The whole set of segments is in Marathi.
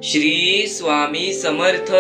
श्री स्वामी समर्थ।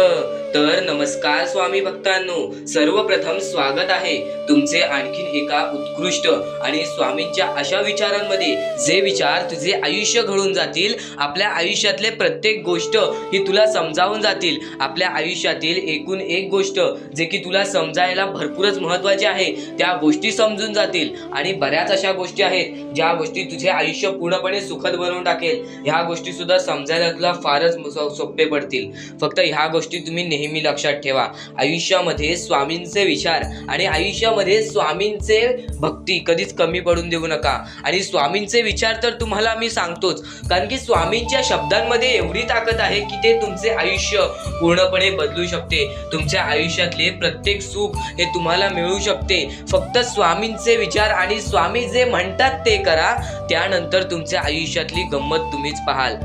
तर नमस्कार स्वामी भक्तांनो, सर्वप्रथम स्वागत आहे तुमचे आणखीन एका उत्कृष्ट आणि स्वामींच्या अशा विचारांमध्ये जे विचार तुझे आयुष्य घडून जातील, आपल्या आयुष्यातले प्रत्येक गोष्ट ही तुला समजावून जातील, आपल्या आयुष्यातील एकूण एक गोष्ट जे की तुला समजायला भरपूरच महत्त्वाची आहे त्या गोष्टी समजून जातील। आणि बऱ्याच अशा गोष्टी आहेत ज्या गोष्टी तुझे आयुष्य पूर्णपणे सुखद बनवून टाकेल। ह्या गोष्टी सुद्धा समजायला तुला फारच सोपे पडतील। फक्त ह्या गोष्टी तुम्ही नेहमी लक्षात ठेवा, आयुष्यामध्ये स्वामींचे विचार आणि आयुष्यामध्ये स्वामींचे भक्ती कधीच कमी पडून देऊ नका। आणि स्वामींचे विचार तर तुम्हाला मी सांगतोच, कारण की स्वामींच्या शब्दांमध्ये एवढी ताकद आहे की ते तुमचे आयुष्य पूर्णपणे बदलू शकते। तुमच्या आयुष्यातले प्रत्येक सुख हे तुम्हाला मिळू शकते। फक्त स्वामींचे विचार आणि स्वामी जे म्हणतात ते करा, त्यानंतर तुमच्या आयुष्यातली गंमत तुम्हीच पाहाल।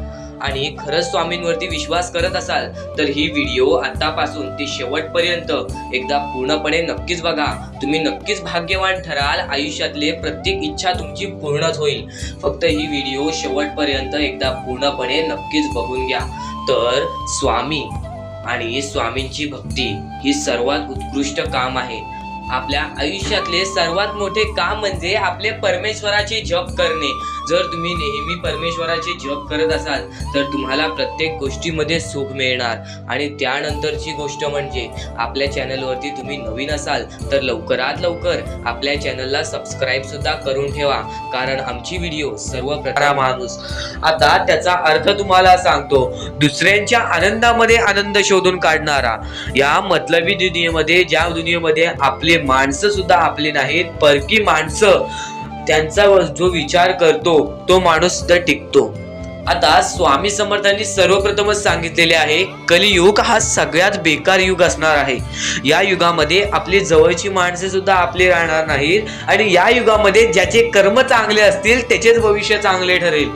आणि खरंच स्वामींवरती विश्वास करत असाल तर ही व्हिडिओ आतापासून ते शेवटपर्यंत एकदा पूर्णपणे नक्कीच बघा। तुम्ही नक्कीच भाग्यवान ठराल, आयुष्यातले प्रत्येक इच्छा तुमची पूर्णच होईल। फक्त ही व्हिडिओ शेवटपर्यंत एकदा पूर्णपणे नक्कीच बघून घ्या। तर स्वामी आणि स्वामींची भक्ती ही सर्वात उत्कृष्ट काम आहे। आपल्या आयुष्यातले सर्वात मोठे काम म्हणजे आपले परमेश्वराचे जप करणे। जर तुम्ही नेहमी परमेश्वराचे जप करत असाल तर तुम्हाला प्रत्येक गोष्टीमध्ये सुख मिळणार। आणि त्यानंतरची गोष्ट म्हणजे आपल्या चॅनलवरती तुम्ही नवीन असाल तर लवकरात लवकर आपल्या चॅनलला सबस्क्राईब सुद्धा करून ठेवा, कारण आमची व्हिडिओ सर्वप्रथम माणूस आता त्याचा अर्थ तुम्हाला सांगतो। दुसऱ्यांच्या आनंदामध्ये आनंद शोधून काढणारा, या मतलबी दुनियेमध्ये, ज्या दुनियेमध्ये आपले माणसं सुद्धा आपले नाहीत, परकी माणसं त्यांचा जो विचार करतो तो माणूस सुद्धा टिकतो। आता स्वामी समर्थांनी सर्वप्रथमच सांगितलेले आहे, कलियुग हा सगळ्यात बेकार युग असणार आहे। या युगामध्ये आपली जवळची माणसे सुद्धा आपले राहणार नाहीत, आणि या युगामध्ये ज्याचे कर्म चांगले असतील त्याचेच भविष्य चांगले ठरेल।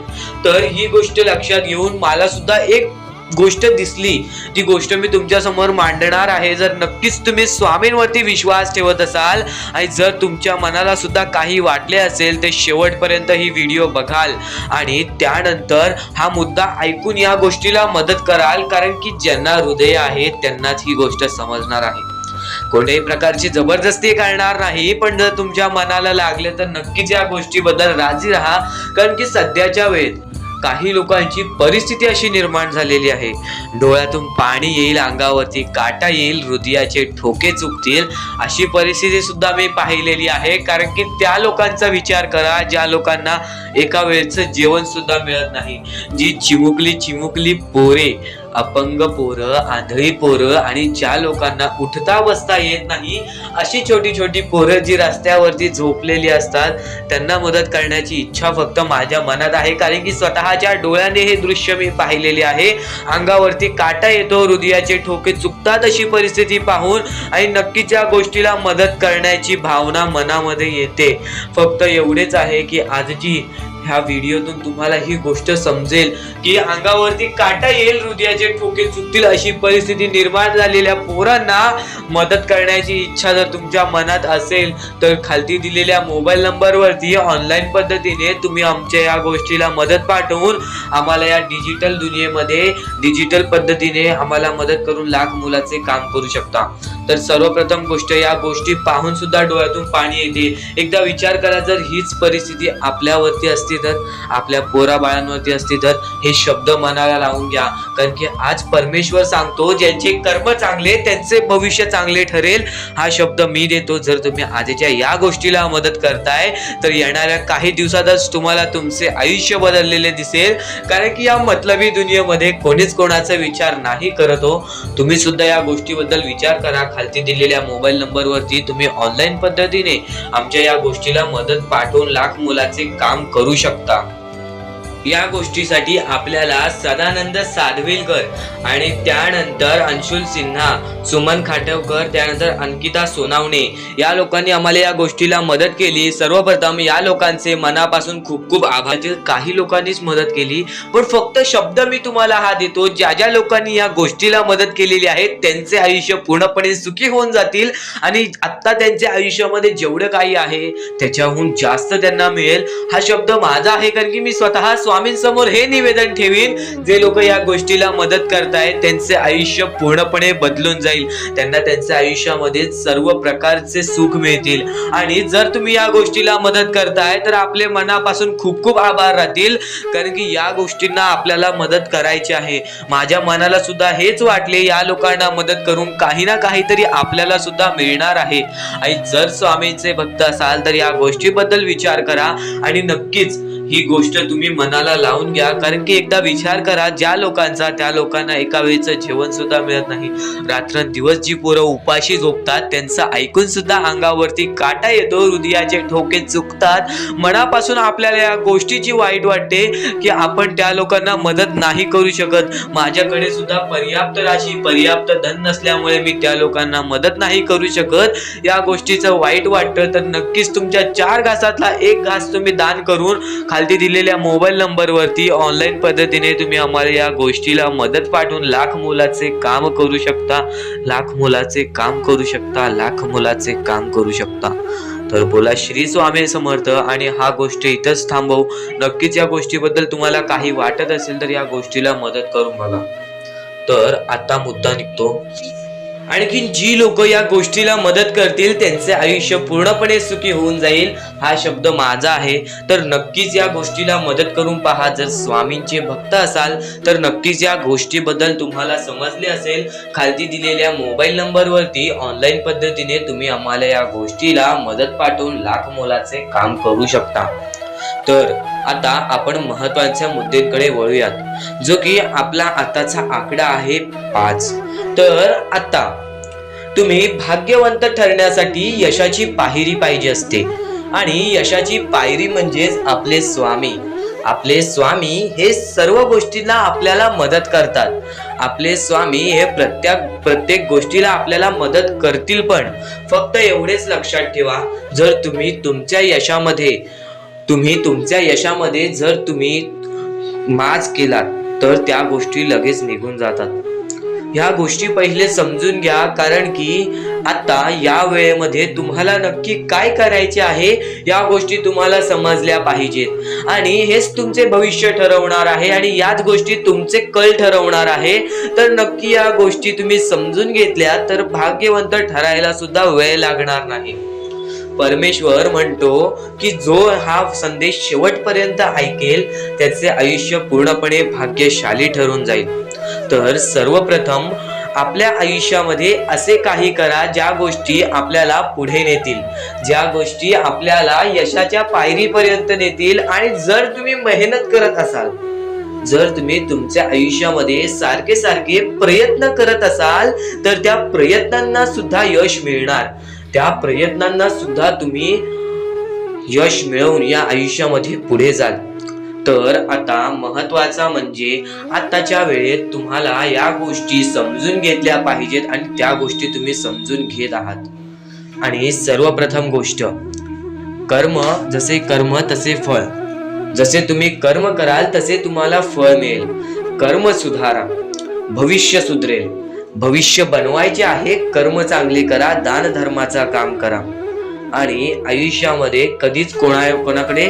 तर ही गोष्ट लक्षात घेऊन मला सुद्धा एक गोष्ट दिसली, ती गोष्ट मी तुमच्या समोर मांडणार आहे। जर नक्कीच तुम्ही स्वामींवरती विश्वास ठेवत असाल आणि जर तुमच्या मनाला सुद्धा काही वाटले असेल तर शेवटपर्यंत ही व्हिडिओ बघाल आणि त्यानंतर हा मुद्दा ऐकून या गोष्टीला मदत कराल, कारण की ज्यांना हृदय आहे त्यांनाच ही गोष्ट समजणार आहे। कोणत्याही प्रकारची जबरदस्ती करणार नाही, पण जर तुमच्या मनाला लागले तर नक्कीच या गोष्टीबद्दल राजी राहा, कारण की सध्याच्या वेळेत काही लोकांची परिस्थिती अशी निर्माण झालेली आहे, डोळ्यातून पाणी येईल, अंगावरती काटा येईल, हृदयाचे ठोके चुकतील, अशी परिस्थिती सुद्धा मी पाहिलेली आहे। कारण की त्या लोकांचा विचार करा ज्या लोकांना एका वेळेचं जेवण सुद्धा मिळत नाही, जी चिमुकली पोरे, अपंग पोरं, आंधळी पोरं, आणि ज्या लोकांना उठता बसता येत नाही अशी छोटी पोरं जी रस्त्यावरती झोपलेली असतात, त्यांना मदत करण्याची इच्छा फक्त माझ्या मनात आहे, कारण की स्वतःच्या डोळ्याने हे दृश्य मी पाहिलेले आहे। अंगावरती काटा येतो, हृदयाचे ठोके चुकतात अशी परिस्थिती पाहून आणि नक्कीच या गोष्टीला मदत करण्याची भावना मनामध्ये येते। फक्त एवढेच आहे की आजची ह्या व्हिडिओतून तुम्हाला ही गोष्ट समजेल की अंगावरती काटा येईल, हृदयाचे ठोके चुकतील अशी परिस्थिती निर्माण झालेल्या पोरांना मदत करण्याची इच्छा जर तुमच्या मनात असेल तर खालती दिलेल्या मोबाईल नंबरवरती ऑनलाईन पद्धतीने तुम्ही आमच्या या गोष्टीला मदत पाठवून आम्हाला या डिजिटल दुनियेमध्ये डिजिटल पद्धतीने आम्हाला मदत करून लाख मुलाचे काम करू शकता। तर सर्वप्रथम गोष्ट, या गोष्टी पाहून सुद्धा डोळ्यातून पाणी येते। एकदा विचार करा, जर हीच परिस्थिती आपल्यावरती असती तर, आपल्या पोरा बाळांवरती असती तर, हे शब्द मनाला लावून घ्या, कारण की आज परमेश्वर सांगतो ज्यांचे कर्म चांगले त्यांचे भविष्य चांगले ठरेल। हा शब्द मी देतो। जर तुम्ही आजच्या या गोष्टीला मदत करताय तर येणाऱ्या काही दिवसातच तुम्हाला तुमचे आयुष्य बदललेले दिसेल, कारण की या मतलबी दुनियेमध्ये कोणीच कोणाचा विचार नाही करत हो। तुम्ही सुद्धा या गोष्टीबद्दल विचार करा, खालती दिलेल्या मोबाईल नंबरवरती तुम्ही ऑनलाईन पद्धतीने आमच्या या गोष्टीला मदत पाठवून लाख मुलाचे काम करू शकता। या गोष्टीसाठी आपल्याला सदानंद साधविलकर आणि त्यानंतर अंशुल सिन्हा, सुमन खाटवकर, त्यानंतर अंकिता सोनावणे या लोकांनी आम्हाला या गोष्टीला मदत केली। सर्वप्रथम या लोकांचे मनापासून खूप खूप आभार। काही लोकांनीच मदत केली, पण फक्त शब्द मी तुम्हाला हा देतो, ज्या ज्या लोकांनी या गोष्टीला मदत केलेली आहे त्यांचे आयुष्य पूर्णपणे सुखी होऊन जातील आणि आता त्यांच्या आयुष्यामध्ये जेवढं काही आहे त्याच्याहून जास्त त्यांना मिळेल। हा शब्द माझा आहे, कारण की मी स्वतः स्वामींसमोर हे निवेदन ठेवीन, जे लोक या गोष्टीला मदत करतायत त्यांचे आयुष्य पूर्णपणे बदलून जाईल, त्यांना त्यांच्या आयुष्यामध्ये सर्व प्रकारचे सुख मिळतील. आणि जर तुम्ही या गोष्टीला मदत करताय तर आपले मनापासून खूप खूप आभार राहतील, कारण की या गोष्टींना आपल्याला मदत करायची आहे. माझ्या मनाला सुद्धा हेच वाटले, या लोकांना मदत करून काही ना काहीतरी आपल्याला सुद्धा मिळणार आहे. आणि जर स्वामींचे भक्त असाल तर या गोष्टीबद्दल विचार करा आणि नक्कीच ही गोष्ट तुम्ही मनाला लावून घ्या, कारण की एकदा विचार करा, ज्या लोकांचा त्या लोकांना एका वेळचं जेवण सुद्धा मिळत नाही, रात्रंदिवस जी पोरं उपाशी झोपतात त्यांचं ऐकून सुद्धा अंगावरती काटा येतो, हृदयाचे ठोके चुकतात. मनापासून आपल्याला या गोष्टीची वाईट वाटते की आपण त्या लोकांना मदत नाही करू शकत. माझ्याकडे सुद्धा पर्याप्त राशी पर्याप्त धन नसल्यामुळे मी त्या लोकांना मदत नाही करू शकत. या गोष्टीचं वाईट वाटतं तर नक्कीच तुमच्या 4 घासातला 1 घास तुम्ही दान करून खालती दिलेल्या मोबाईल नंबरवरती ऑनलाईन पद्धतीने तुम्ही आम्हाला या गोष्टीला मदत पाठवून लाख मोलाचे काम करू शकता, लाख मोलाचे काम करू शकता, लाख मोलाचे काम करू शकता. तर बोला श्री स्वामी समर्थ. आणि हा गोष्ट इथंच थांबवू. नक्कीच या गोष्टीबद्दल तुम्हाला काही वाटत असेल तर या गोष्टीला मदत करून बघा. तर आता मुद्दा निघतो, आणखीन जी लोक या गोष्टीला मदत करतील त्यांचे आयुष्य पूर्णपणे सुखी होऊन जाईल, हा शब्द माझा आहे. तर नक्कीच या गोष्टीला मदत करून पहा. जर स्वामींचे भक्त असाल तर नक्कीच या गोष्टीबद्दल तुम्हाला समजले असेल. खालती दिलेल्या मोबाईल नंबरवरती ऑनलाईन पद्धतीने तुम्ही आम्हाला या गोष्टीला मदत पाठवून लाख मोलाचे काम करू शकता. तर आता आपण महत्वाच्या मुद्द्याकडे वळूयात, जो की आपला आताचा आकडा आहे 5. तर आता तुम्ही भाग्यवंत ठरण्यासाठी यशाची पायरी पाहिजे असते, आणि यशाची पायरी म्हणजेच आपले स्वामी. आपले स्वामी हे सर्व गोष्टींना आपल्याला मदत करतात. आपले स्वामी हे प्रत्येक गोष्टीला आपल्याला मदत करतील. पण फक्त एवढेच लक्षात ठेवा, जर तुम्ही तुमच्या यशामध्ये जर तुम्ही माज केलात तर त्या गोष्टी लगेच निघून जातात. ह्या गोष्टी पहिले समजून घ्या, कारण की आता या वेळेमध्ये तुम्हाला नक्की काय करायचे आहे या गोष्टी तुम्हाला समजल्या पाहिजेत, आणि हेच तुमचे भविष्य ठरवणार आहे, आणि याच गोष्टी तुमचे कल ठरवणार आहे. तर नक्की या गोष्टी तुम्ही समजून घेतल्या तर भाग्यवंत ठरायला सुद्धा वेळ लागणार नाही. परमेश्वर म्हणतो की जो हा संदेश शेवटपर्यंत ऐकेल त्याचे आयुष्य पूर्णपणे भाग्यशाली ठरून जाईल. तर सर्वप्रथम आपल्या आयुष्यामध्ये असे काही करा ज्या गोष्टी आपल्याला पुढे नेतील, ज्या गोष्टी आपल्याला यशाच्या पायरीपर्यंत नेतील. आणि जर तुम्ही मेहनत करत असाल, जर तुम्ही तुमच्या आयुष्यामध्ये सारखे सारखे प्रयत्न करत असाल तर त्या प्रयत्नांना सुद्धा यश मिळणार. त्या प्रयत्नांना सुद्धा तुम्ही यश मिळवून या आयुष्यामध्ये पुढे जाल. तर आता महत्वाचा म्हणजे आताच्या वेळेत तुम्हाला या गोष्टी समजून घेतल्या पाहिजेत, आणि त्या गोष्टी तुम्ही समजून घेत आहात. आणि सर्वप्रथम गोष्ट, कर्म जसे कर्म तसे फळ. जसे तुम्ही कर्म कराल तसे तुम्हाला फळ मिळेल. कर्म सुधारा, भविष्य सुधरेल. भविष्य बनवायचे आहे, कर्म चांगले करा, दान धर्माचा काम करा. आणि आयुष्यामध्ये कधीच कोणाकडे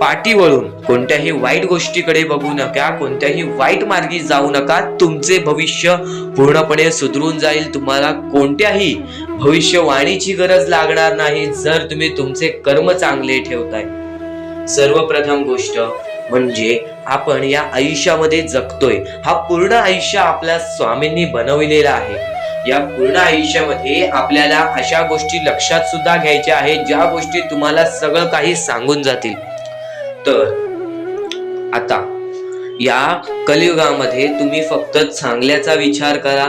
पाठी वळून कोणत्याही वाईट गोष्टीकडे बघू नका, कोणत्याही वाईट मार्गी जाऊ नका. तुमचे भविष्य पूर्णपणे सुधरून जाईल. तुम्हाला कोणत्याही भविष्यवाणीची गरज लागणार नाही जर तुम्ही तुमचे कर्म चांगले ठेवताय. सर्वप्रथम गोष्ट म्हणजे आपण या आयुष्यामध्ये जगतोय, हा पूर्ण आयुष्य आपल्या स्वामींनी बनविलेला आहे. या पूर्ण आयुष्यामध्ये आपल्याला अशा गोष्टी लक्षात सुद्धा घ्यायच्या आहेत ज्या गोष्टी तुम्हाला सगळं काही सांगून जातील. तर आता या कलियुगामध्ये तुम्ही फक्त चांगल्याचा विचार करा,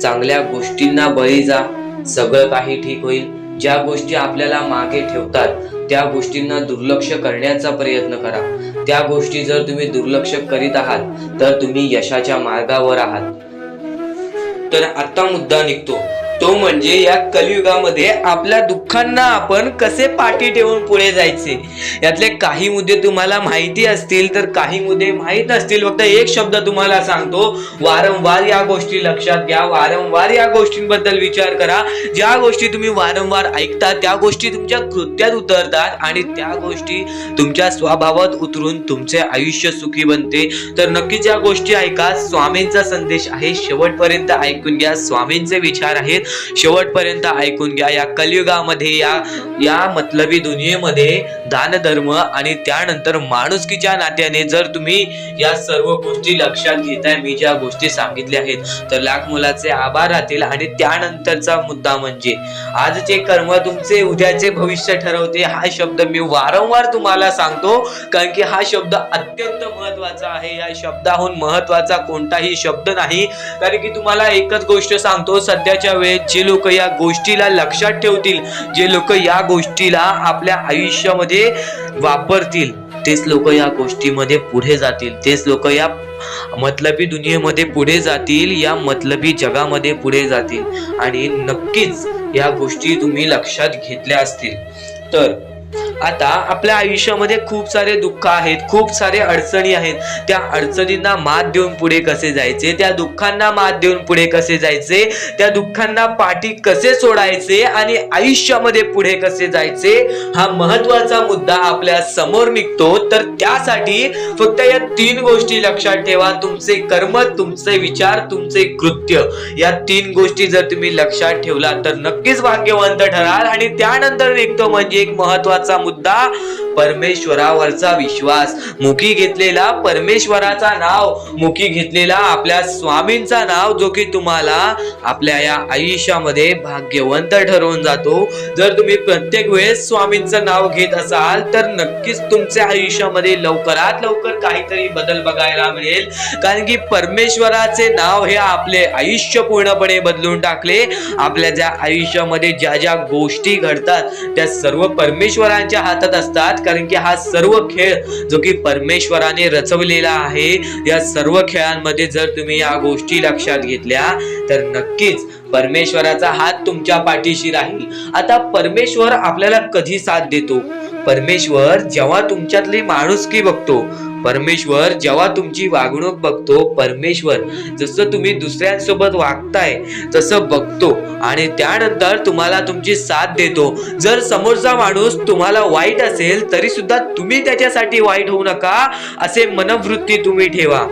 चांगल्या गोष्टींना बळी जा, सगळं काही ठीक होईल. ज्या गोष्टी आपल्याला मागे ठेवतात त्या गोष्टींना दुर्लक्ष करण्याचा प्रयत्न करा. त्या गोष्टी जर तुम्ही दुर्लक्ष करीत आहात तर तुम्ही यशाच्या मार्गावर आहात. तर आता मुद्दा निघतो, तो म्हणजे या कलियुगामध्ये आपल्या दुःखांना आपण कसे पाठी ठेवून पुढे जायचे. यातले काही मुद्दे तुम्हाला माहिती असतील तर काही मुद्दे माहित नसतील. फक्त एक शब्द तुम्हाला सांगतो, वारंवार या गोष्टी लक्षात घ्या, वारंवार या गोष्टींबद्दल विचार करा. ज्या गोष्टी तुम्ही वारंवार ऐकता त्या गोष्टी तुमच्या कृत्यात उतरतात आणि त्या गोष्टी तुमच्या स्वभावात उतरून तुमचे आयुष्य सुखी बनते. तर नक्कीच या गोष्टी ऐका. स्वामींचा संदेश आहे, शेवटपर्यंत ऐकून घ्या. स्वामींचे विचार आहेत, शेवटपर्यंत ऐकून घ्या. या कलियुगामध्ये या मतलबी दुनियेमध्ये दान धर्म आणि त्यानंतर माणुसकीच्या नात्याने जर तुम्ही या सर्व गोष्टी लक्षात घेताय, मी ज्या गोष्टी सांगितल्या आहेत, तर लाख मुलाचे आभार राहतील. आणि त्यानंतरचा मुद्दा म्हणजे आजचे कर्म तुमचे उद्याचे भविष्य ठरवते. हा शब्द मी वारंवार तुम्हाला सांगतो कारण की हा शब्द अत्यंत महत्वाचा आहे. या शब्दाहून महत्वाचा कोणताही शब्द नाही. कारण की तुम्हाला एकच गोष्ट सांगतो, सध्याच्या वेळेत जे लोक या गोष्टीला लक्षात ठेवतील, जे लोक या गोष्टीला आपल्या आयुष्यामध्ये वापरतील, तेच लोक या गोष्टीमध्ये पुढे जातील, तेच लोक या मतलबी दुनियेमध्ये पुढे जातील, या मतलबी जगामध्ये पुढे जातील. आणि नक्कीच या गोष्टी तुम्ही लक्षात घेतल्या असतील. तर आता आपल्या आयुष्यामध्ये खूप सारे दुःख आहेत, खूप सारे अडचणी आहेत. त्या अडचणींना मात देऊन पुढे कसे जायचे, त्या दुःखांना मात देऊन पुढे कसे जायचे, त्या दुःखांना पाठी कसे सोडायचे आणि आयुष्यामध्ये पुढे कसे जायचे, हा महत्वाचा मुद्दा आपल्या समोर निघतो. तर त्यासाठी फक्त या 3 गोष्टी लक्षात ठेवा. तुमचे कर्म, तुमचे विचार, तुमचे कृत्य, या 3 गोष्टी जर तुम्ही लक्षात ठेवला तर नक्कीच भाग्यवंत ठराल. आणि त्यानंतर निघतो म्हणजे एक महत्वाचा मुद्दा, परमेश्वरावरचा विश्वास. मुखी घेतलेला परमेश्वराचा नाव, मुखी घेतलेला आपल्या स्वामींचा नाव, जो की तुम्हाला आपल्या या आयुष्यामध्ये भाग्यवंत ठरवून जातो. जर तुम्ही प्रत्येक वेळेस स्वामींचं नाव घेत असाल तर नक्कीच तुमच्या आयुष्यामध्ये लवकरात लवकर काहीतरी बदल बघायला मिळेल. कारण की परमेश्वराचे नाव हे आपले आयुष्य पूर्णपणे बदलून टाकले. आपल्या ज्या आयुष्यामध्ये ज्या ज्या गोष्टी घडतात त्या सर्व परमेश्वरांच्या हातात असतात. कारण की हा सर्व खेळ जो की परमेश्वराने रचवलेला आहे, या सर्व खेळांमध्ये जर तुम्ही या गोष्टी लक्षात घेतल्या तर नक्कीच परमेश्वराचा हात तुमच्या पाठीशी राहील. आता परमेश्वर आपल्याला कधी साथ देतो? परमेश्वर जेव्हा तुमच्यातली माणुसकी बघतो, परमेश्वर जेव्हा तुमची वागणूक बघतो, परमेश्वर जसं तुम्ही दुसऱ्यांसोबत वागताय तसं बघतो आणि त्यानंतर तुम्हाला तुमची साथ देतो. जर समोरचा माणूस तुम्हाला वाईट असेल तरी सुद्धा तुम्ही त्याच्यासाठी वाईट होऊ नका, असे मनोवृत्ती तुम्ही ठेवा.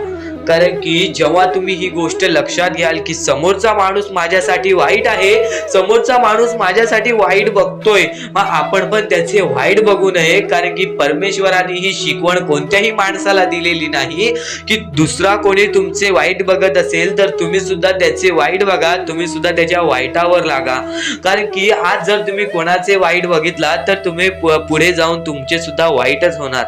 कारण की जेव्हा तुम्ही ही गोष्ट लक्षात घ्याल की समोरचा माणूस माझ्यासाठी वाईट आहे, समोरचा माणूस माझ्यासाठी वाईट बघतोय, मग आपण पण त्याचे वाईट बघू नये. कारण की परमेश्वराने ही शिकवण कोणत्याही माणसाला दिलेली नाही की दुसरा कोणी तुमचे वाईट बघत असेल तर तुम्ही सुद्धा त्याचे वाईट बघा, तुम्ही सुद्धा त्याच्या वाईटावर लागा. कारण की आज जर तुम्ही कोणाचे वाईट बघितला तर तुम्ही पुढे जाऊन तुमचे सुद्धा वाईटच होणार.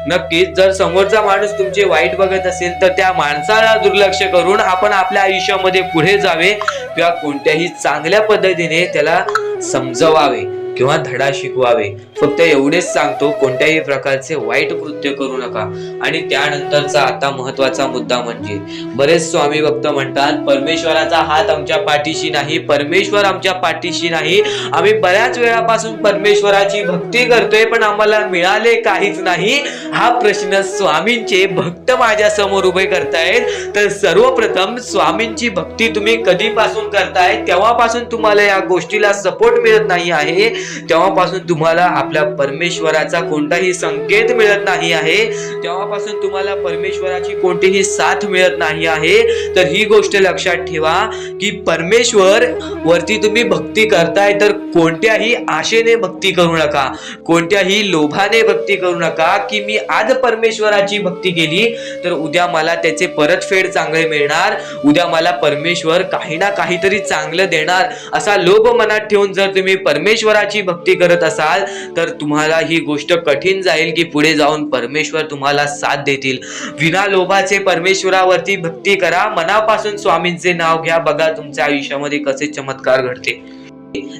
नक्कीच जर समोरचा माणूस तुमचे वाईट बघत असेल तर त्या माणसाला दुर्लक्ष करून आपण आपल्या आयुष्यामध्ये पुढे जावे किंवा कोणत्याही चांगल्या पद्धतीने त्याला समजवावे किंवा धडा शिकवावे. फक्त एवढेच सांगतो, कोणत्याही प्रकारचे वाईट कृत्य करू नका. आणि त्यानंतरचा आता महत्वाचा मुद्दा म्हणजे बरेच स्वामी भक्त म्हणतात परमेश्वराचा हात आमच्या पाठीशी नाही, परमेश्वर आमच्या पाठीशी नाही. आम्ही बऱ्याच वेळापासून परमेश्वराची भक्ती करतोय पण आम्हाला मिळाले काहीच नाही. हा प्रश्न स्वामींचे भक्त माझ्या समोर उभे करतायत. तर सर्वप्रथम स्वामींची भक्ती तुम्ही कधीपासून करताय, तेव्हापासून तुम्हाला या गोष्टीला सपोर्ट मिळत नाही आहे, तेव्हापासून तुम्हाला आपल्या परमेश्वराचा कोणताही संकेत मिळत नाही आहे, तेव्हापासून तुम्हाला परमेश्वराची कोणतीही साथ मिळत नाही आहे. तर ही गोष्ट लक्षात ठेवा की परमेश्वर वरती तुम्ही भक्ती करताय तर कोणत्याही आशेने भक्ती करू नका, कोणत्याही लोभाने भक्ती करू नका की मी आज परमेश्वराची भक्ती केली तर उद्या मला त्याचे परतफेड चांगले मिळणार, उद्या मला परमेश्वर काही ना काहीतरी चांगलं देणार, असा लोभ मनात ठेवून जर तुम्ही परमेश्वराची भक्ती करत असाल तर तुम्हाला ही गोष्ट कठीण जाईल की पुढे जाऊन परमेश्वर तुम्हाला साथ देतील. विना लोभाचे परमेश्वरावरती भक्ती करा, मनापासून स्वामींचे नाव घ्या, बघा तुमच्या आयुष्यामध्ये कसे चमत्कार घडते.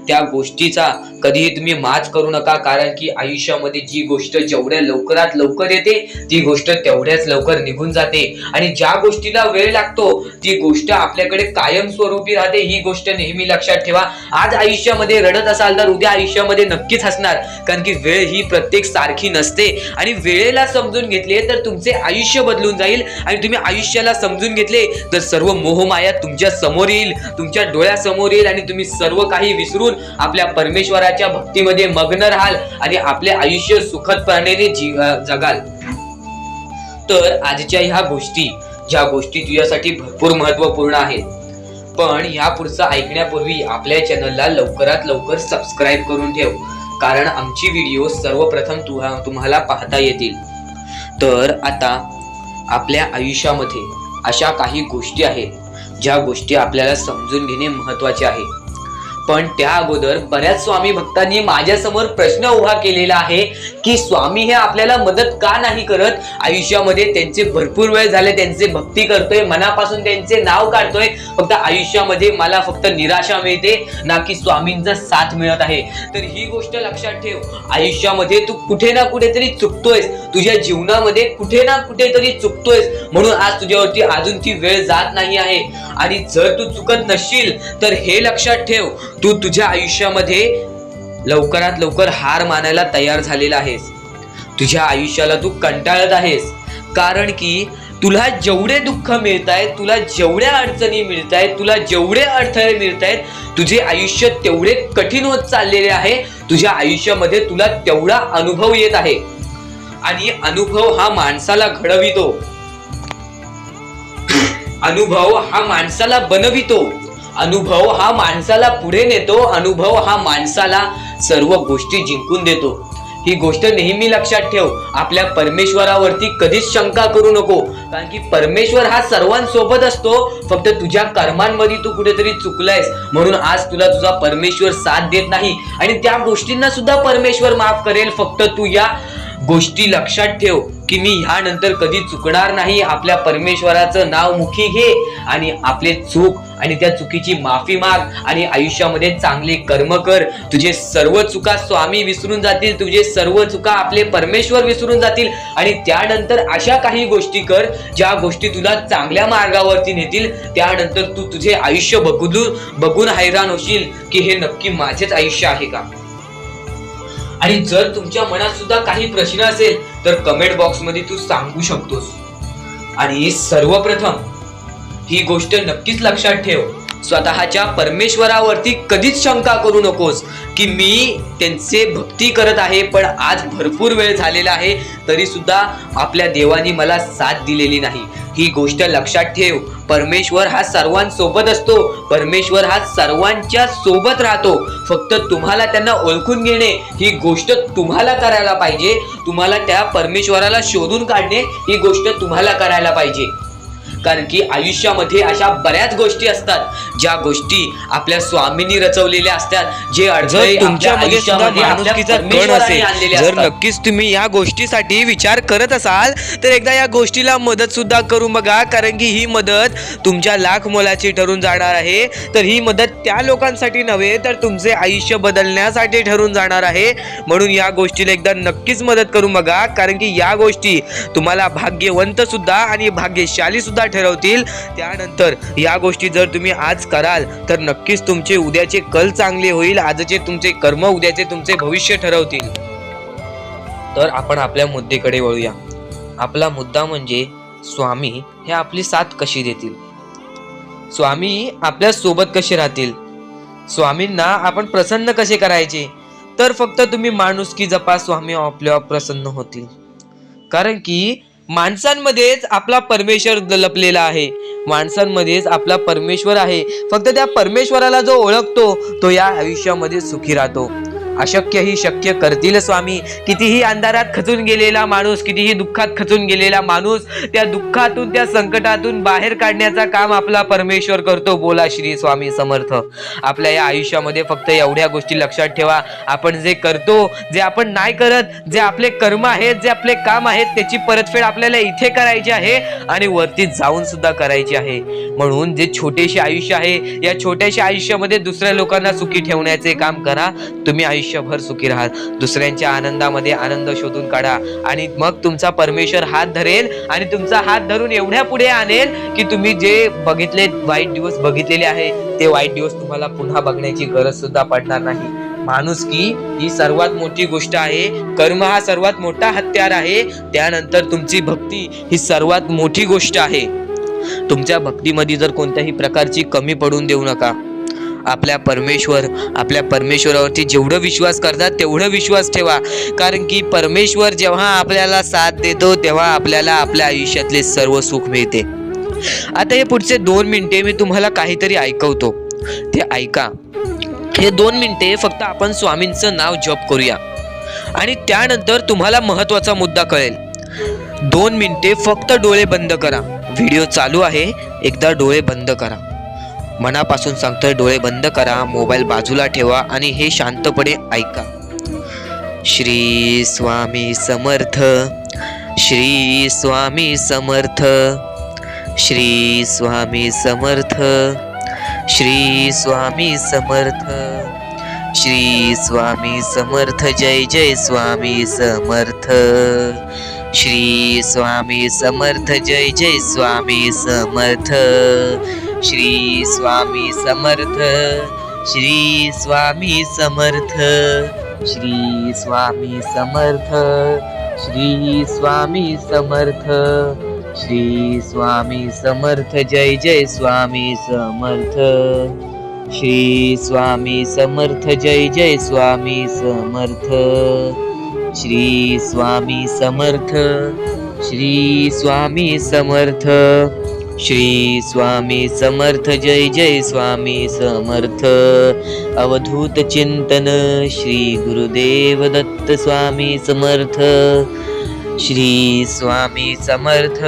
त्या गोष्टीचा कधीही तुम्ही माज करू नका, कारण की आयुष्यामध्ये जी गोष्ट जेवढ्या लवकरात लवकर येते ती गोष्ट तेवढ्याच लवकर निघून जाते, आणि ज्या गोष्टीला वेळ लागतो ती गोष्ट आपल्याकडे कायमस्वरूपी राहते. ही गोष्ट नेहमी लक्षात ठेवा. आज आयुष्यामध्ये रडत असाल तर उद्या आयुष्यामध्ये नक्कीच हसणार, कारण की वेळ ही प्रत्येक सारखी नसते, आणि वेळेला समजून घेतले तर तुमचे आयुष्य बदलून जाईल, आणि तुम्ही आयुष्याला समजून घेतले तर सर्व मोहमाया तुमच्या समोर येईल, तुमच्या डोळ्यासमोर येईल, आणि तुम्ही सर्व काही विसरून आपल्या परमेश्वराच्या भक्तीमध्ये मग्न राहाल आणि आपले आयुष्य सुखदपणे जगाल. तर आजच्या ह्या गोष्टी, ज्या गोष्टी तुझ्यासाठी भरपूर महत्वपूर्ण आहेत, पण ह्या पुढचं ऐकण्यापूर्वी आपल्या चॅनलला लवकरात लवकर सबस्क्राईब करून ठेव, कारण आमची व्हिडिओ सर्वप्रथम तुम्हाला पाहता येतील. तर आता आपल्या आयुष्यामध्ये अशा काही गोष्टी आहेत ज्या गोष्टी आपल्याला समजून घेणे महत्वाचे आहे. पण त्या अगोदर बऱ्याच स्वामी भक्तांनी माझ्यासमोर प्रश्न उभा केलेला आहे की स्वामी हे आपल्याला मदत का नाही करत. आयुष्यामध्ये त्यांचे भरपूर वेळ झाले, त्यांचे भक्ती करतोय, मनापासून त्यांचे नाव काढतोय, फक्त आयुष्यामध्ये मला फक्त निराशा मिळते, ना की स्वामींचा साथ मिळत आहे. तर ही गोष्ट लक्षात ठेव, आयुष्यामध्ये तू कुठे ना कुठेतरी चुकतोयस, तुझ्या जीवनामध्ये कुठे ना कुठेतरी चुकतोयस, म्हणून आज तुझ्यावरती अजून ती वेळ जात नाही आहे. आणि जर तू चुकत नसशील तर हे लक्षात ठेव, तू तुझ्या आयुष्यामध्ये लवकरात लवकर हार मानायला तयार झालेला आहेस. तुझ्या आयुष्याला तू कंटाळत आहेस, कारण की तुला जेवढे दुःख मिळत आहेत, तुला जेवढ्या अडचणी मिळत आहेत, तुला जेवढे अडथळे मिळत आहेत, तुझे आयुष्य तेवढे कठीण होत चाललेले आहे. तुझ्या आयुष्यामध्ये तुला तेवढा अनुभव येत आहे, आणि अनुभव हा माणसाला घडवितो, अनुभव हा माणसाला बनवितो, अनुभव हा माणसाला पुढे नेतो, अनुभव हा माणसाला सर्व गोष्टी जिंकून देतो. ही गोष्ट नेहमी लक्षात ठेव. आपल्या परमेश्वरावरती कधीच शंका करू नको, कारण की परमेश्वर हा सर्वांसोबत असतो. फक्त तुझ्या कर्मांमध्ये तू कुठेतरी चुकलायस, म्हणून आज तुला तुझा परमेश्वर साथ देत नाही, आणि त्या गोष्टींना सुद्धा परमेश्वर माफ करेल. फक्त तू या गोष्टी लक्षात ठेव की मी ह्यानंतर कधी चुकणार नाही. आपल्या परमेश्वराचं नाव मुखी घे आणि आपले चूक आणि त्या चुकीची माफी माग, आणि आयुष्यामध्ये चांगले कर्म कर. तुझे सर्व चुका स्वामी विसरून जातील, तुझे सर्व चुका आपले परमेश्वर विसरून जातील, आणि त्यानंतर अशा काही गोष्टी कर ज्या गोष्टी तुला चांगल्या मार्गावरती नेतील. त्यानंतर तू तुझे आयुष्य बघून हैराण होशील की हे नक्की माझेच आयुष्य आहे का. आणि जर तुमच्या मनात सुद्धा काही प्रश्न असेल तर कमेंट बॉक्स मध्ये तू सांगू शकतोस. आणि सर्वप्रथम ही गोष्ट नक्कीच लक्षात ठेव, स्वतःच्या परमेश्वरावरती कधीच शंका करू नकोस की मी त्यांचे भक्ती करत आहे, पण आज भरपूर वेळ झालेला आहे तरी सुद्धा आपल्या देवानी मला साथ दिलेली नाही. ही गोष्ट लक्षात ठेव, परमेश्वर हा सर्वांसोबत असतो, परमेश्वर हा सर्वांच्या सोबत राहतो. फक्त तुम्हाला त्यांना ओळखून घेणे ही गोष्ट तुम्हाला करायला पाहिजे. तुम्हाला त्या परमेश्वराला शोधून काढणे ही गोष्ट तुम्हाला करायला पाहिजे, कारण की आयुष्यामध्ये अशा बऱ्याच गोष्टी असतात ज्या गोष्टी आपल्या स्वामींनी रचवलेल्या असतात, जे अडचणी तुमच्यामध्ये सुद्धा माणुसकीचा कण असेल. जर नक्कीच तुम्ही या गोष्टीसाठी विचार करत असाल तर एकदा या गोष्टीला मदत सुद्धा करून बघा, कारण की ही मदत तुमच्या लाख मोलाची ठरून जाणार आहे. तर ही मदत त्या लोकांसाठी नव्हे तर तुमचे आयुष्य बदलण्यासाठी ठरून जाणार आहे. म्हणून या गोष्टीला एकदा नक्कीच मदत करून बघा, कारण की या गोष्टी तुम्हाला भाग्यवंत सुद्धा आणि भाग्यशाली सुद्धा ठरवतील. त्यानंतर या गोष्टी जर तुम्ही आज कराल तर नक्कीच तुमचे उद्याचे कल चांगले होईल. आजचे तुमचे कर्म उद्याचे तुमचे भविष्य ठरवतील. तर आपण आपल्या मुद्द्याकडे वळूया. आपला मुद्दा म्हणजे स्वामी हे आपली साथ कशी देतील, स्वामी आपल्या सोबत कसे राहतील, स्वामींना आपण प्रसन्न कसे करायचे. तर फक्त तुम्ही माणुसकी जपा, स्वामी आपल्यावर प्रसन्न होतील. कारण की माणसांमध्येच आपला परमेश्वर लपलेला आहे, माणसांमध्येच आपला परमेश्वर आहे. फक्त त्या परमेश्वराला जो ओळखतो तो या आयुष्यामध्ये सुखी राहतो. अशक्यही शक्य करतील स्वामी. कितीही अंधारात खचून गेलेला माणूस, कितीही दुःखात खचून गेलेला माणूस त्या दुःखातून, त्या संकटातून बाहेर काढण्याचा काम आपला परमेश्वर करतो. बोला श्री स्वामी समर्थ. आपल्या या आयुष्यामध्ये फक्त एवढ्या गोष्टी लक्षात ठेवा, आपण जे करतो, जे आपण नाही करत, जे आपले कर्म आहेत, जे आपले काम आहेत, त्याची परतफेड आपल्याला इथे करायची आहे आणि वरती जाऊन सुद्धा करायची आहे. म्हणून जे छोटेसे आयुष्य आहे, या छोट्याशा आयुष्यामध्ये दुसऱ्या लोकांना सुखी ठेवण्याचे काम करा. तुम्ही आयुष्यभर सुखी राहा. दुसऱ्यांच्या आनंदामध्ये आनंद शोधून काढा आणि मग तुमचा परमेश्वर हात धरेल आणि तुमचा हात धरून एवढ्या पुढे आणेल की तुम्ही जे बघितले, वाईट दिवस बघितलेले आहे, ते वाईट दिवस तुम्हाला पुन्हा बघण्याची गरज सुद्धा पडणार नाही. माणुसकी ही सर्वात मोठी गोष्ट आहे. कर्म हा सर्वात मोठा हत्यार आहे. त्यानंतर तुमची भक्ती ही सर्वात मोठी गोष्ट आहे. तुमच्या भक्तीमध्ये जर कोणत्याही प्रकारची कमी पडून देऊ नका. आपल्या परमेश्वरावरती जेवढं विश्वास करतात तेवढं विश्वास ठेवा. कारण की परमेश्वर जेव्हा आपल्याला साथ देतो तेव्हा आपल्याला आपल्या आयुष्यातले सर्व सुख मिळते. आता हे पुढचे 2 मिनिटे मी तुम्हाला काहीतरी ऐकवतो, ते ऐका. हे 2 मिनिटे फक्त आपण स्वामींचं नाव जप करूया आणि त्यानंतर तुम्हाला महत्वाचा मुद्दा कळेल. 2 मिनिटे फक्त डोळे बंद करा. व्हिडिओ चालू आहे, एकदा डोळे बंद करा. मनापासून सांगतोय, डोळे बंद करा, मोबाईल बाजूला ठेवा आणि हे शांतपणे ऐका. श्री स्वामी समर्थ, श्री स्वामी समर्थ, श्री स्वामी समर्थ, श्री स्वामी समर्थ, श्री स्वामी समर्थ. जय जय स्वामी समर्थ. श्री स्वामी समर्थ. जय जय स्वामी समर्थ. श्री स्वामी समर्थ. श्री स्वामी समर्थ. श्री स्वामी समर्थ. श्री स्वामी समर्थ. श्री स्वामी समर्थ. जय जय स्वामी समर्थ. श्री स्वामी समर्थ. जय जय स्वामी समर्थ. श्री स्वामी समर्थ. श्री स्वामी समर्थ. श्री स्वामी समर्थ. जय जय स्वामी समर्थ. अवधूत चिंतन श्री गुरुदेव दत्त स्वामी समर्थ. श्री स्वामी समर्थ.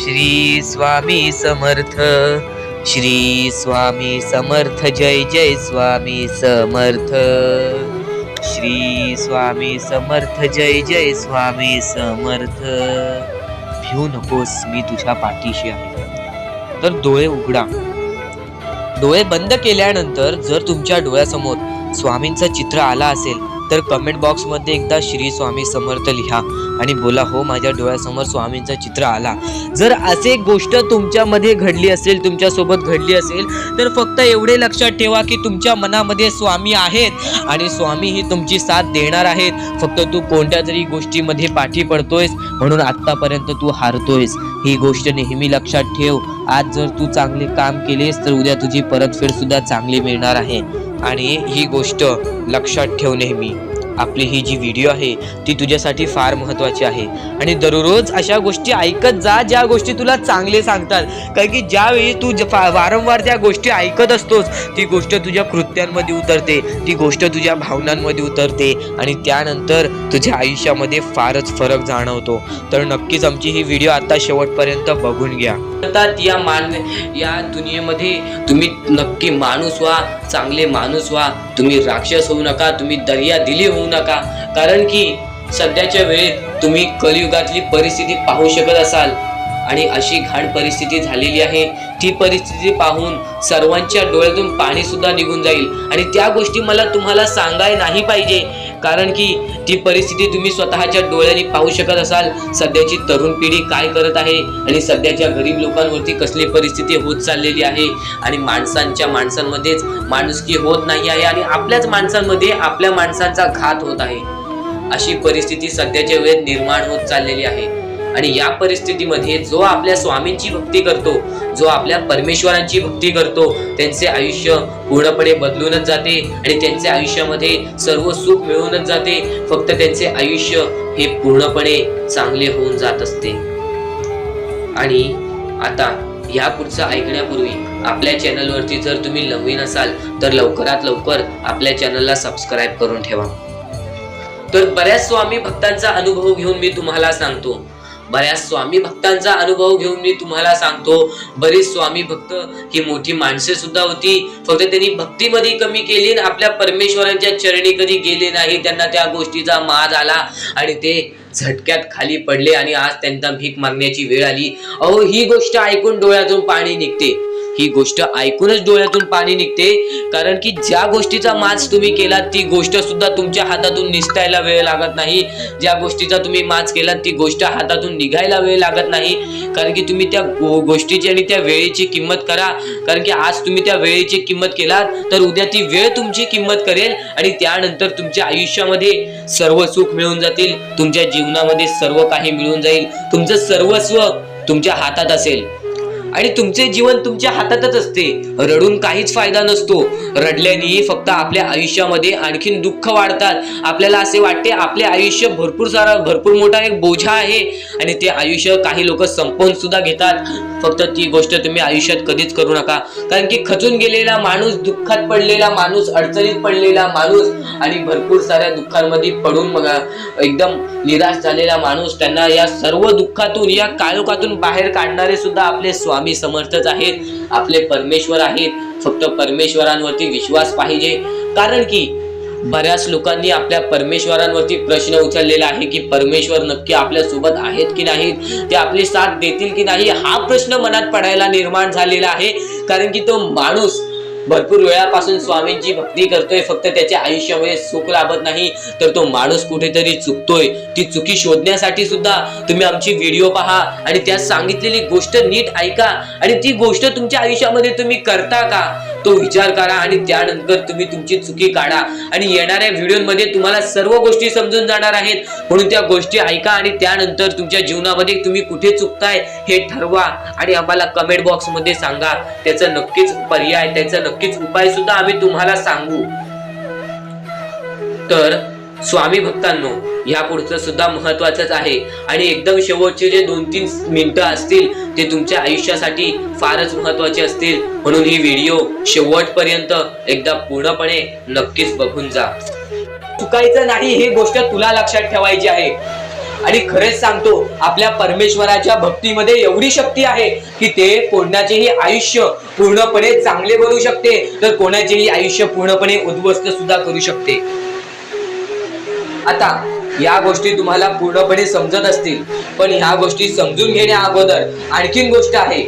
श्री स्वामी समर्थ. श्री स्वामी समर्थ. जय जय स्वामी समर्थ. श्री स्वामी समर्थ. जय जय स्वामी समर्थ. भिऊ नकोस, मी तुझ्या पाठीशी आहे. तर डोळे उघडा. डोळे बंद केल्यानंतर जर तुमच्या डोळ्यासमोर स्वामींचं चित्र आला असेल तर कमेंट बॉक्स मध्ये एकदा श्री स्वामी समर्थ लिहा आणि बोला, हो माझ्या डोळ्यासमोर स्वामींचं चित्र आला. जर असे गोष्ट तुमच्यामध्ये घडली असेल, तुमच्या सोबत घडली असेल, तर फक्त एवढे लक्षात ठेवा की तुमच्या मनामध्ये स्वामी आहेत आणि स्वामी ही तुमची साथ देणार आहेत. फक्त तू कोणत्या तरी गोष्टीमध्ये पाठी पडतोयस म्हणून आतापर्यंत तू हारतोयस. ही गोष्ट नेहमी लक्षात ठेव. आज जर तू चांगले काम केलेस तर उद्या तुझी परतफेड सुद्धा चांगली मिळणार आहे. आणि ही गोष्ट लक्षात ठेव नेहमी. आपली ही जी व्हिडिओ आहे ती तुझ्यासाठी फार महत्त्वाची आहे आणि दररोज अशा गोष्टी ऐकत जा ज्या गोष्टी तुला चांगले सांगतात. कारण की ज्यावेळी तू वारंवार त्या गोष्टी ऐकत असतोस ती गोष्ट तुझ्या कृत्यांमध्ये उतरते, ती गोष्ट तुझ्या भावनांमध्ये उतरते आणि त्यानंतर तुझ्या आयुष्यामध्ये फारच फरक जाणवतो. तर नक्कीच आमची ही व्हिडिओ आता शेवटपर्यंत बघून घ्या. या दुनियेमध्ये तुम्ही नक्की माणूस व्हा, चांगले माणूस व्हा. तुम्ही राक्षस होऊ नका, तुम्ही दर्या दिली होऊ नका. कारण की सध्याच्या वेळेत तुम्ही कलियुगातली परिस्थिती पाहू शकत असाल आणि अशी घाण परिस्थिती झालेली आहे. ती परिस्थिती पाहून सर्वांच्या डोळ्यातून पाणी सुद्धा निघून जाईल आणि त्या गोष्टी मला तुम्हाला सांगाय नाही पाहिजे. कारण की ती परिस्थिती तुम्ही स्वतःच्या डोळ्यांनी पाहू शकत असाल. सध्याची तरुण पिढी काय करत आहे आणि सध्याच्या गरीब लोकांवरती कसली परिस्थिती होत चाललेली आहे आणि माणसांमध्येच माणुसकी होत नाही आहे आणि आपल्याच माणसांमध्ये आपल्या माणसांचा घात होत आहे. अशी परिस्थिती सध्याच्या वेळेत निर्माण होत चाललेली आहे. आणि या परिस्थितीमध्ये जो आपल्या स्वामींची भक्ती करतो, जो आपल्या परमेश्वरांची भक्ती करतो, त्यांचे आयुष्य पूर्णपणे बदलूनच जाते आणि त्यांच्या आयुष्यामध्ये सर्व सुख मिळूनच जाते. फक्त त्यांचे आयुष्य हे पूर्णपणे चांगले होऊन जात असते. आणि आता ह्या पुढचं ऐकण्यापूर्वी आपल्या चॅनलवरती जर तुम्ही नवीन असाल तर लवकरात लवकर आपल्या चॅनलला सबस्क्राईब करून ठेवा. तर बऱ्याच स्वामी भक्तांचा अनुभव घेऊन मी तुम्हाला सांगतो. बरेच स्वामी भक्त ही मोठी माणसे सुद्धा होती, फक्त त्यांनी भक्तीमध्ये कमी केली आणि आपल्या परमेश्वरांच्या चरणी कधी गेले नाही. त्यांना त्या गोष्टीचा माज आला आणि ते झटक्यात खाली पडले आणि आज त्यांना भीक मागण्याची वेळ आली. अहो, ही गोष्ट ऐकून डोळ्यातून पाणी निघते. ही गोष्ट ऐकूनच डोळ्यातून पाणी निघते, कारण की ज्या गोष्टीचा माज तुम्ही केलात ती गोष्ट सुद्धा तुमच्या हातातून निसटायला वेळ लागत नाही. ज्या गोष्टीचा तुम्ही माज केलात ती गोष्ट हातातून निघायला वेळ लागत नाही, कारण की तुम्ही त्या गोष्टीची आणि त्या वेळेची किंमत करा. कारण की आज तुम्ही त्या वेळेची किंमत केलात तर उद्या ती वेळ तुमची किंमत करेल आणि त्यानंतर तुमच्या आयुष्यामध्ये सर्व सुख मिळून जातील. तुमच्या जीवनामध्ये सर्व काही मिळून जाईल. तुमचं सर्वस्व तुमच्या हातात असेल आणि तुमचे जीवन तुमच्या हातातच असते. रडून काहीच फायदा नसतो. रडल्याने फक्त आपल्या आयुष्यामध्ये आणखीन दुःख वाढतात. आपल्याला असे वाटते आपले आयुष्य भरपूर मोठा एक बोझा आहे आणि ते आयुष्य काही लोक संपवून सुद्धा घेतात. फक्त ती गोष्ट तुम्ही आयुष्यात कधीच करू नका, कारण की खचून गेलेला माणूस, दुःखात पडलेला माणूस, अडचणीत पडलेला माणूस आणि भरपूर साऱ्या दुःखांमध्ये पडून एकदम निराश झालेला माणूस, त्यांना या सर्व दुःखातून, या काळोखातून बाहेर काढणारे सुद्धा आपले स्वामी समर्थच आहेत, आपले परमेश्वर आहेत. फक्त परमेश्वरांवरती विश्वास पाहिजे, कारण की बऱ्याच लोकांनी आपल्या परमेश्वरांवरती प्रश्न उचललेला आहे की परमेश्वर नक्की आपल्या सोबत आहेत की नाहीत, ते आपली साथ देतील की नाही, हा प्रश्न मनात पडायला निर्माण झालेला आहे. कारण की तो माणूस भरपूर वेळापासून स्वामींची भक्ती करतोय, फक्त त्याच्या आयुष्यामध्ये सुख लाभत नाही, तर तो माणूस कुठेतरी चुकतोय. ती चुकी शोधण्यासाठी सुद्धा तुम्ही आमची व्हिडिओ पहा आणि त्यात सांगितलेली गोष्ट नीट ऐका आणि ती गोष्ट तुमच्या आयुष्यामध्ये तुम्ही करता का तो विचार करा आणि त्यानंतर तुम्ही तुमची चुकी काढा. आणि येणाऱ्या व्हिडिओमध्ये तुम्हाला सर्व गोष्टी समजून जाणार आहेत, म्हणून त्या गोष्टी ऐका आणि त्यानंतर तुमच्या जीवनामध्ये तुम्ही कुठे चुकताय हे ठरवा आणि आम्हाला कमेंट बॉक्स मध्ये सांगा. त्याचं नक्कीच पर्याय, त्याचं नक्कीच उपाय सुद्धा आम्ही तुम्हाला सांगू. तर स्वामी भक्तांनो, ह्या पुढचं सुद्धा महत्वाचंच आहे आणि एकदम शेवटचे जे 2-3 मिनिटं असतील ते तुमच्या आयुष्यासाठी फारच महत्वाचे असतील, म्हणून ही व्हिडिओ शेवटपर्यंत एकदा पूर्णपणे नक्कीच बघून जा. चुकायचं नाही ही गोष्ट तुला लक्षात ठेवायची आहे. आणि खरेच सांगतो, आपल्या परमेश्वराच्या भक्तीमध्ये एवढी शक्ती आहे की ते कोणाचेही आयुष्य पूर्णपणे चांगले बनवू शकते, तर कोणाचेही आयुष्य पूर्णपणे उद्ध्वस्त सुद्धा करू शकते. आता या गोष्टी तुम्हाला पूर्णपणे समजत असतील, पण ह्या गोष्टी समजून घेण्या अगोदर आणखीन गोष्ट आहे.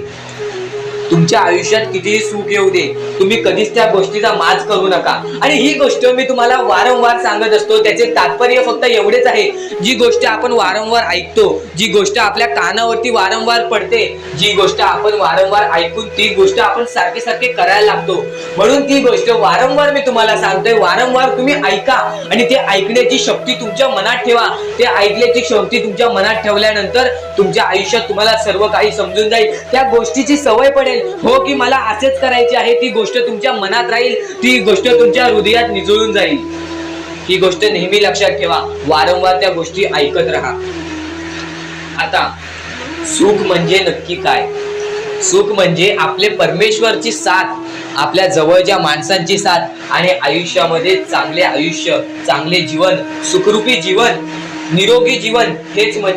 तुमच्या आयुष्यात कितीही सुख येऊ दे, तुम्ही कधीच त्या गोष्टीचा माज करू नका. आणि ही गोष्ट मी तुम्हाला वारंवार सांगत असतो, त्याचे तात्पर्य फक्त एवढेच आहे. जी गोष्ट आपण वारंवार ऐकतो, जी गोष्ट आपल्या कानावरती वारंवार पडते, जी गोष्ट आपण वारंवार ऐकून ती गोष्ट आपण सारखे सारखे करायला लागतो, म्हणून ती गोष्ट वारंवार मी तुम्हाला सांगतोय. वारंवार तुम्ही ऐका आणि ते ऐकण्याची शक्ती तुमच्या मनात ठेवा. ते ऐकण्याची शक्ती तुमच्या मनात ठेवल्यानंतर तुमच्या आयुष्यात तुम्हाला सर्व काही समजून जाईल. त्या गोष्टीची सवय पडेल, हो की मला असेच करायचे आहे, ती गोष्ट तुमच्या मनात राहील, ती गोष्ट तुमच्या हृदयात निजळून जाईल. ही गोष्ट नेहमी लक्षात ठेवा. वारंवार त्या गोष्टी ऐकत राहा. आता सुख म्हणजे नक्की काय? सुख म्हणजे आपले परमेश्वरची साथ, आपल्या जवळच्या माणसांची साथ आणि आयुष्यामध्ये चांगले आयुष्य, चांगले जीवन, सुखरूपी जीवन, निरोगी जीवन, हेच म्हणजे